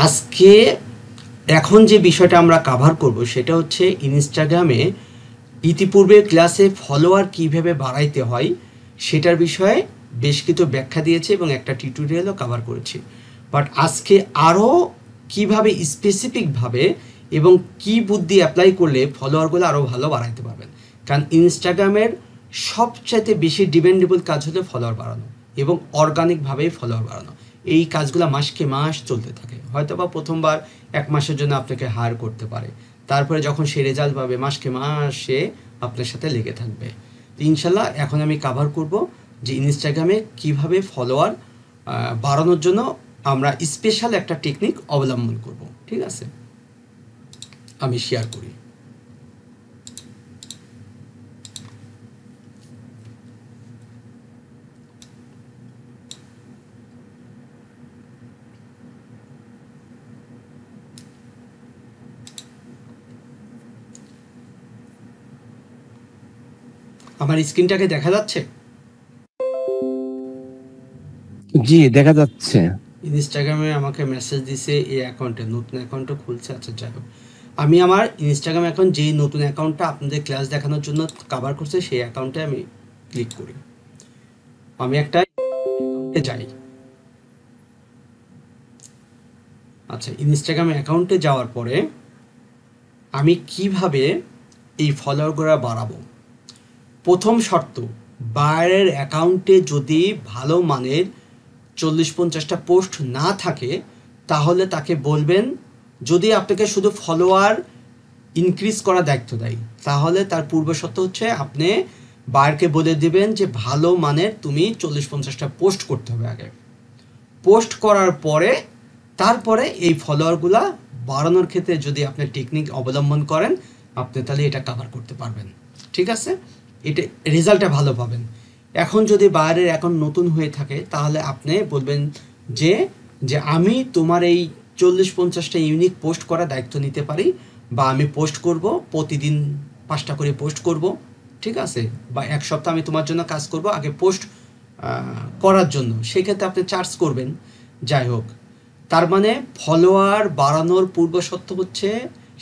আজকে এখন যে বিষয়টা আমরা কভার করব সেটা হচ্ছে ইনস্টাগ্রামে ইতিপূর্বে ক্লাসে ফলোয়ার কিভাবে বাড়াইতে হয় সেটার বিষয়ে বেশ কিছু ব্যাখ্যা দিয়েছে এবং একটা টিউটোরিয়ালও কভার করেছি। বাট আজকে আরও কিভাবে স্পেসিফিকভাবে এবং কি বুদ্ধি অ্যাপ্লাই করলে ফলোয়ারগুলো আরও ভালো বাড়াইতে পারবেন। কারণ ইনস্টাগ্রামের সবচাইতে বেশি ডিপেন্ডেবল কাজ হলো ফলোয়ার বাড়ানো এবং অর্গানিকভাবেই ফলোয়ার বাড়ানো। এই কাজগুলো মাসকে মাস চলতে থাকে। হয়তো বা প্রথমবার 1 মাসের জন্য আপনাকে হায়ার করতে পারে, তারপরে যখন সে রেজাল্ট পাবে মাসকে মাস সে আপনার সাথে লেগে থাকবে। তো ইনশাল্লাহ এখন আমি কভার করব যে ইনস্টাগ্রামে কিভাবে ফলোয়ার বাড়ানোর জন্য আমরা স্পেশাল একটা টেকনিক অবলম্বন করব। ঠিক আছে, আমি শেয়ার করি। আমার স্ক্রিনটাকে দেখা যাচ্ছে? জি, দেখা যাচ্ছে। ইনস্টাগ্রামে আমাকে মেসেজ দিছে এই অ্যাকাউন্টে, নতুন অ্যাকাউন্টটা খুলছে। আচ্ছা যাই হোক, আমি আমার ইনস্টাগ্রাম অ্যাকাউন্ট যেই নতুন অ্যাকাউন্টটা আপনাদের ক্লাস দেখানোর জন্য কভার করছে সেই অ্যাকাউন্টে আমি ক্লিক করি। আমি একটা অ্যাকাউন্টে যাই। আচ্ছা, ইনস্টাগ্রাম অ্যাকাউন্টে যাওয়ার পরে আমি কিভাবে এই ফলোয়ারগুলো বাড়াবো। প্রথম শর্ত, বাইরের অ্যাকাউন্টে যদি ভালো মানের 40-50টা পোস্ট না থাকে তাহলে তাকে বলবেন, যদি আপনাকে শুধু ফলোয়ার ইনক্রিজ করা দায়িত্ব দেয় তাহলে তার পূর্ব শর্ত হচ্ছে আপনি বাইরকে বলে দেবেন যে ভালো মানের তুমি 40-50টা পোস্ট করতে হবে আগে। পোস্ট করার পরে তারপরে এই ফলোয়ারগুলা বাড়ানোর ক্ষেত্রে যদি আপনি টেকনিক অবলম্বন করেন আপনি তাহলে এটা কভার করতে পারবেন। ঠিক আছে, এটা রেজাল্টটা ভালো পাবেন। এখন যদি বাইরের অ্যাকাউন্ট নতুন হয়ে থাকে তাহলে আপনি বলবেন যে যে আমি তোমার এই 40-50টা ইউনিক পোস্ট করার দায়িত্ব নিতে পারি, বা আমি পোস্ট করব প্রতিদিন 5টা করে পোস্ট করব। ঠিক আছে, বা 1 সপ্তাহ আমি তোমার জন্য কাজ করব আগে পোস্ট করার জন্য, সেক্ষেত্রে আপনি চার্জ করবেন। যাই হোক, তার মানে ফলোয়ার বাড়ানোর পূর্ব শর্ত হচ্ছে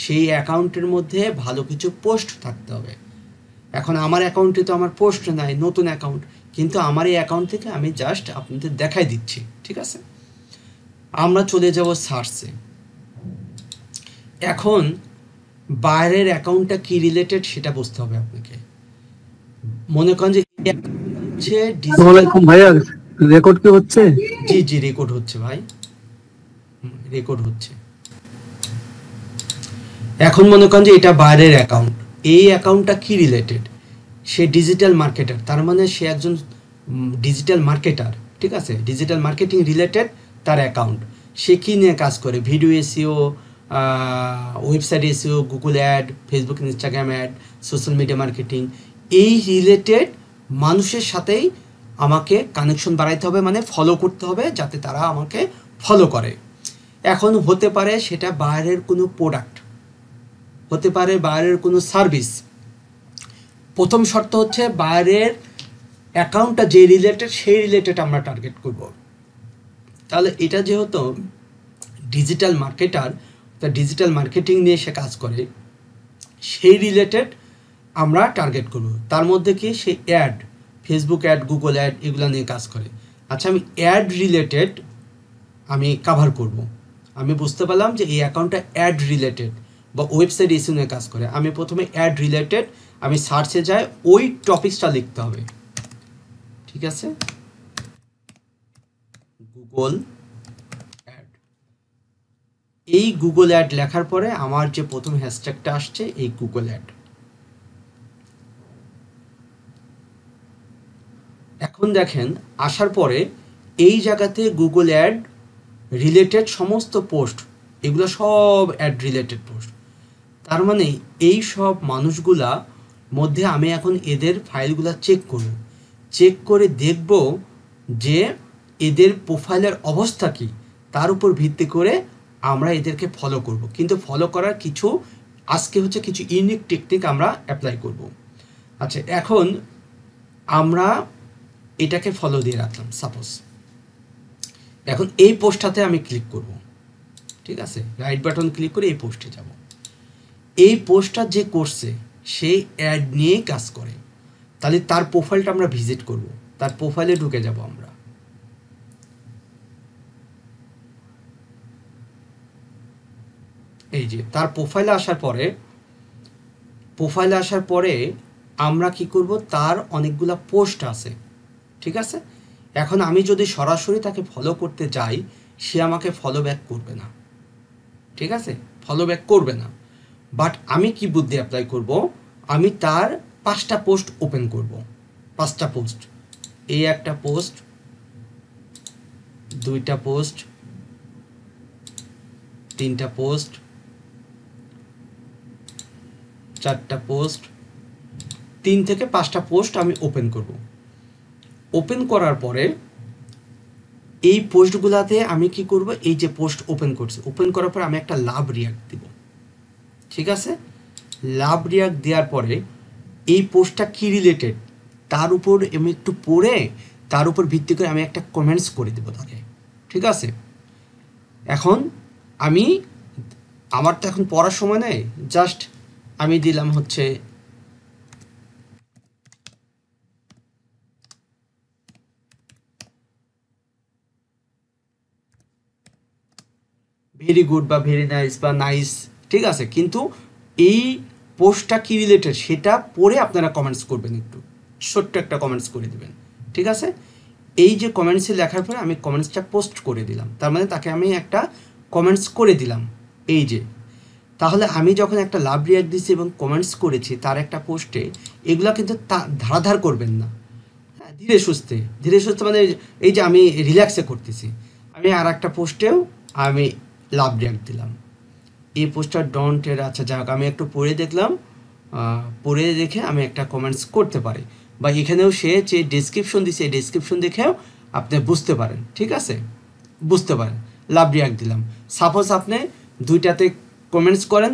সেই অ্যাকাউন্টের মধ্যে ভালো কিছু পোস্ট থাকতে হবে। এখন আমার অ্যাকাউন্টে তো আমার পোস্ট নাই, নতুন অ্যাকাউন্ট, কিন্তু আমার এই অ্যাকাউন্ট থেকে আমি জাস্ট আপনাদের দেখাই দিচ্ছি। ঠিক আছে, আমরা চলে যাব সার্চে। এখন বাইরের অ্যাকাউন্টটা কি রিলেটেড সেটা বুঝতে হবে আপনাকে। মনে করেন যে ভাইয়া রেকর্ড কি হচ্ছে? জি জি রেকর্ড হচ্ছে ভাই, রেকর্ড হচ্ছে। এখন মনে করেন যে এটা বাইরের অ্যাকাউন্ট, এই অ্যাকাউন্টটা কি রিলেটেড? সে ডিজিটাল মার্কেটার, তার মানে সে একজন ডিজিটাল মার্কেটার। ঠিক আছে, ডিজিটাল মার্কেটিং রিলেটেড তার অ্যাকাউন্ট। সে কী নিয়ে কাজ করে? Video SEO, website SEO, Google ad, Facebook Instagram ad, social media marketing, এই রিলেটেড মানুষের সাথেই আমাকে কানেকশন বাড়াইতে হবে, মানে ফলো করতে হবে যাতে তারা আমাকে ফলো করে। এখন হতে পারে সেটা বাইরের কোনো প্রোডাক্ট, হতে পারে বাইরের কোনো সার্ভিস। প্রথম শর্ত হচ্ছে বাইরের অ্যাকাউন্টটা যে রিলেটেড সেই রিলেটেড আমরা টার্গেট করব। তাহলে এটা যেহেতু ডিজিটাল মার্কেটার, তা ডিজিটাল মার্কেটিং নিয়ে সে কাজ করে, সেই রিলেটেড আমরা টার্গেট করব। তার মধ্যে কি সে ad, Facebook ad, Google ad, এগুলো নিয়ে কাজ করে। আচ্ছা, আমি অ্যাড রিলেটেড আমি কভার করব। আমি বুঝতে পারলাম যে এই অ্যাকাউন্টটা অ্যাড রিলেটেড বা ওয়েবসাইট ইস্যু নিয়ে কাজ করে। আমি প্রথমে অ্যাড রিলেটেড, আমি সার্চে যাই, ওই টপিকসটা লিখতে হবে। ঠিক আছে, গুগল অ্যাড। এই গুগল অ্যাড লেখার পরে আমার যে প্রথম হ্যাশট্যাগটা আসছে এই গুগল অ্যাড। এখন দেখেন আসার পরে এই জায়গাতে গুগল অ্যাড রিলেটেড সমস্ত পোস্ট, এগুলো সব অ্যাড রিলেটেড পোস্ট। তার মানে এই সব মানুষগুলা মধ্যে আমি এখন এদের ফাইলগুলো চেক করব, চেক করে দেখব যে এদের প্রোফাইলের অবস্থা কী, তার উপর ভিত্তি করে আমরা এদেরকে ফলো করব। কিন্তু ফলো করার কিছু আজকে হচ্ছে কিছু ইউনিক টেকনিক আমরা অ্যাপ্লাই করব। আচ্ছা, এখন আমরা এটাকে ফলো দিয়ে রাখলাম সাপোজ। এখন এই পোস্টটাতে আমি ক্লিক করব। ঠিক আছে, রাইট বাটন ক্লিক করে এই পোস্টে যাব। এই পোস্টটা যে করছে সে অ্যাড নিয়েই কাজ করে, তাহলে তার প্রোফাইলটা আমরা ভিজিট করব, তার প্রোফাইলে ঢুকে যাব আমরা। এই যে তার প্রোফাইলে আসার পরে আমরা কি করব, তার অনেকগুলা পোস্ট আছে, ঠিক আছে। এখন আমি যদি সরাসরি তাকে ফলো করতে যাই, সে আমাকে ফলো ব্যাক করবে না, ঠিক আছে, ফলো ব্যাক করবে না। বাট আমি কি বুদ্ধি অ্যাপ্লাই করব, আমি তার 5টা পোস্ট ওপেন করব, 5টা পোস্ট, এই একটা পোস্ট, 2টা পোস্ট, 3টা পোস্ট, 4টা পোস্ট, 3 থেকে 5টা পোস্ট আমি ওপেন করব। ওপেন করার পরে এই পোস্টগুলাতে আমি কি করব, এই যে পোস্ট ওপেন করছি, ওপেন করার পরে আমি একটা লাভ রিয়াক্ট দিব, ঠিক আছে। লাভ রিয়াক্ট দেওয়ার পরে এই পোস্টটা কি রিলেটেড তার উপর আমি একটু পড়ে তার উপর ভিত্তি করে আমি একটা কমেন্টস করে দেবো তাকে, ঠিক আছে। এখন আমার তো এখন পড়ার সময় নেই, জাস্ট আমি দিলাম হচ্ছে ভেরি গুড বা ভেরি নাইস বা নাইস, ঠিক আছে। কিন্তু এই পোস্টটা কি রিলেটেড সেটা পড়ে আপনারা কমেন্টস করবেন, একটু ছোট্ট একটা কমেন্টস করে দেবেন, ঠিক আছে। এই যে কমেন্টসে লেখার পরে আমি কমেন্টসটা পোস্ট করে দিলাম, তার মানে তাকে আমি একটা কমেন্টস করে দিলাম, এই যে। তাহলে আমি যখন একটা লাভ রিয়াক্ট দিচ্ছি এবং কমেন্টস করেছি তার একটা পোস্টে, এগুলা কিন্তু ধারাধার করবেন না, হ্যাঁ, ধীরে সুস্থে মানে এই যে আমি রিল্যাক্সে করতেছি। আমি আর একটা পোস্টেও আমি লাভ রিয়াক্ট দিলাম, এই পোস্টটা ডন্টের, আচ্ছা যাক আমি একটু পড়ে দেখলাম, পড়ে দেখে আমি একটা কমেন্টস করতে পারি, বা এখানেও সে যে ডেসক্রিপশন দিছে এই ডেসক্রিপশন দেখেও আপনি বুঝতে পারেন, ঠিক আছে, বুঝতে পারেন। লাভ রিয়াক্ট দিলাম, সাপোজ আপনি 2টাতে কমেন্টস করেন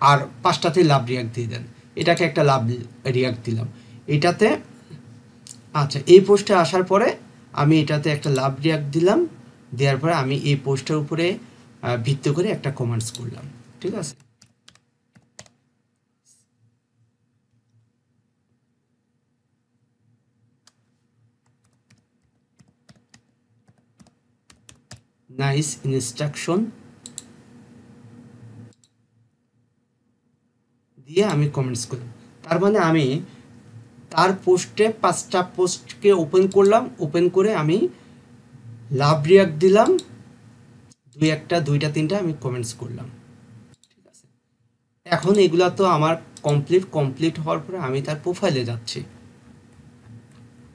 আর 5টাতে লাভ রিয়াক্ট দিয়ে দেন, এটাকে একটা লাভ রিয়াক্ট দিলাম এটাতে। আচ্ছা, এই পোস্টে আসার পরে আমি এটাতে একটা লাভ রিয়াক্ট দিলাম, দেওয়ার পরে আমি এই পোস্টের উপরে ভিত্তি করে একটা কমেন্টস করলাম, ঠিক আছে। নাইস ইনস্ট্রাকশন দিয়ে আমি কমেন্টস করলাম, তার মানে আমি তার পোস্টে 5টা পোস্টকে ওপেন করলাম, ওপেন করে আমি লাভ রিয়াক্ট দিলাম, 2টা 3টা আমি কমেন্টস করলাম, ঠিক আছে। এখন এগুলা তো আমার কমপ্লিট হওয়ার পরে আমি তার প্রোফাইলে যাচ্ছি।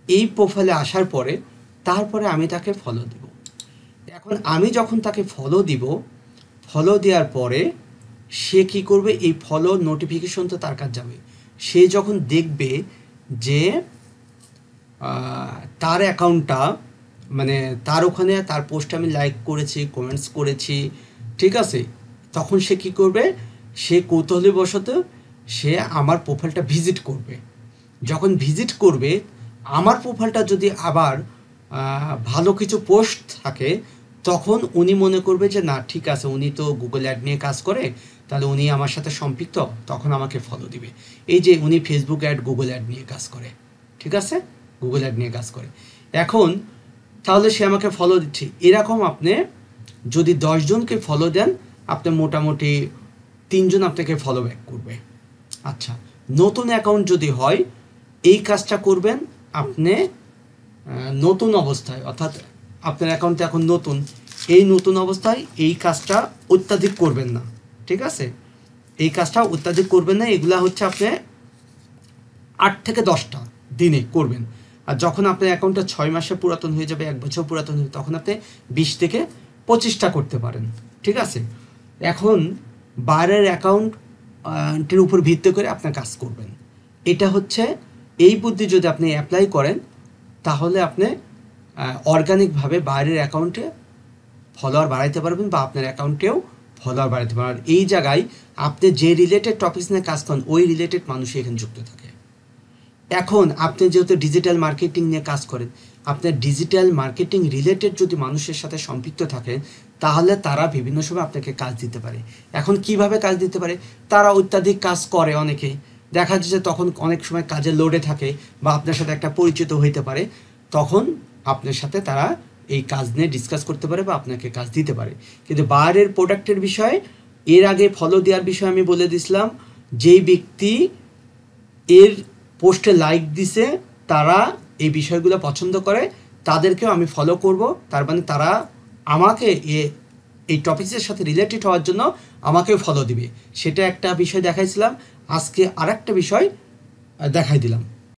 এই প্রোফাইলে আসার পরে তারপরে আমি তাকে ফলো দিব। এখন আমি যখন তাকে ফলো দিব, ফলো দেওয়ার পরে সে কি করবে, এই ফলো নোটিফিকেশন তো তার কাছে যাবে। সে যখন দেখবে যে তার অ্যাকাউন্টটা, মানে তার ওখানে তার পোস্টে আমি লাইক করেছি, কমেন্টস করেছি, ঠিক আছে, তখন সে কি করবে, সে কৌতূহলবশত সে আমার প্রোফাইলটা ভিজিট করবে। যখন ভিজিট করবে, আমার প্রোফাইলটা যদি আবার ভালো কিছু পোস্ট থাকে, তখন উনি মনে করবে যে না ঠিক আছে, উনি তো গুগল অ্যাড নিয়ে কাজ করে, তাহলে উনি আমার সাথে সম্পৃক্ত, তখন আমাকে ফলো দিবে। এই যে উনি ফেসবুক অ্যাড, গুগল অ্যাড নিয়ে কাজ করে, ঠিক আছে, গুগল অ্যাড নিয়ে কাজ করে। এখন তাহলে সে আমাকে ফলো দিচ্ছে, এরকম আপনি যদি 10 জনকে ফলো দেন, আপনি মোটামুটি 3 জন আপনাকে ফলো ব্যাক করবে। আচ্ছা, নতুন অ্যাকাউন্ট যদি হয়, এই কাজটা করবেন আপনি নতুন অবস্থায়, অর্থাৎ আপনার অ্যাকাউন্টে এখন নতুন, এই নতুন অবস্থায় এই কাজটা অত্যাধিক করবেন না, ঠিক আছে, এই কাজটা অত্যাধিক করবেন না। এগুলা হচ্ছে আপনি 8 থেকে 10টা দিনে করবেন। আর যখন আপনার অ্যাকাউন্টটা 6 মাসে পুরাতন হয়ে যাবে, 1 বছর পুরাতন হয়ে যাবে, তখন আপনি 20 থেকে 25টা করতে পারেন, ঠিক আছে। এখন বাইরের অ্যাকাউন্টের উপর ভিত্তি করে আপনার কাজ করবেন। এটা হচ্ছে এই বুদ্ধি যদি আপনি অ্যাপ্লাই করেন, তাহলে আপনি অর্গানিকভাবে বাইরের অ্যাকাউন্টে ফলোয়ার বাড়াইতে পারবেন, বা আপনার অ্যাকাউন্টেও ফলোয়ার বাড়াইতে পারবেন। এই জায়গায় আপনি যে রিলেটেড টপিকস নিয়ে কাজ করেন, ওই রিলেটেড মানুষই এখানে যুক্ত থাকে। এখন আপনি যেহেতু ডিজিটাল মার্কেটিং নিয়ে কাজ করেন, আপনার ডিজিটাল মার্কেটিং রিলেটেড যদি মানুষের সাথে সম্পৃক্ত থাকেন, তাহলে তারা বিভিন্ন সময় আপনাকে কাজ দিতে পারে। এখন কিভাবে কাজ দিতে পারে? তারা অত্যাধিক কাজ করে অনেকেই, দেখা যাচ্ছে তখন অনেক সময় কাজের লোডে থাকে বা আপনার সাথে একটা পরিচিত হইতে পারে, তখন আপনার সাথে তারা এই কাজ নিয়ে ডিসকাস করতে পারে বা আপনাকে কাজ দিতে পারে। কিন্তু বাইরের প্রোডাক্টের বিষয়ে এর আগে ফলো দেওয়ার বিষয়ে আমি বলে দিছিলাম, যেই ব্যক্তি এর পোস্টে লাইক দিছে তারা এই বিষয়গুলো পছন্দ করে, তাদেরকেও আমি ফলো করব। তার মানে তারা আমাকে এই টপিক্সের সাথে রিলেটেড হওয়ার জন্য আমাকেও ফলো দিবে, সেটা একটা বিষয় দেখাইছিলাম। আজকে আর একটা বিষয় দেখাই দিলাম।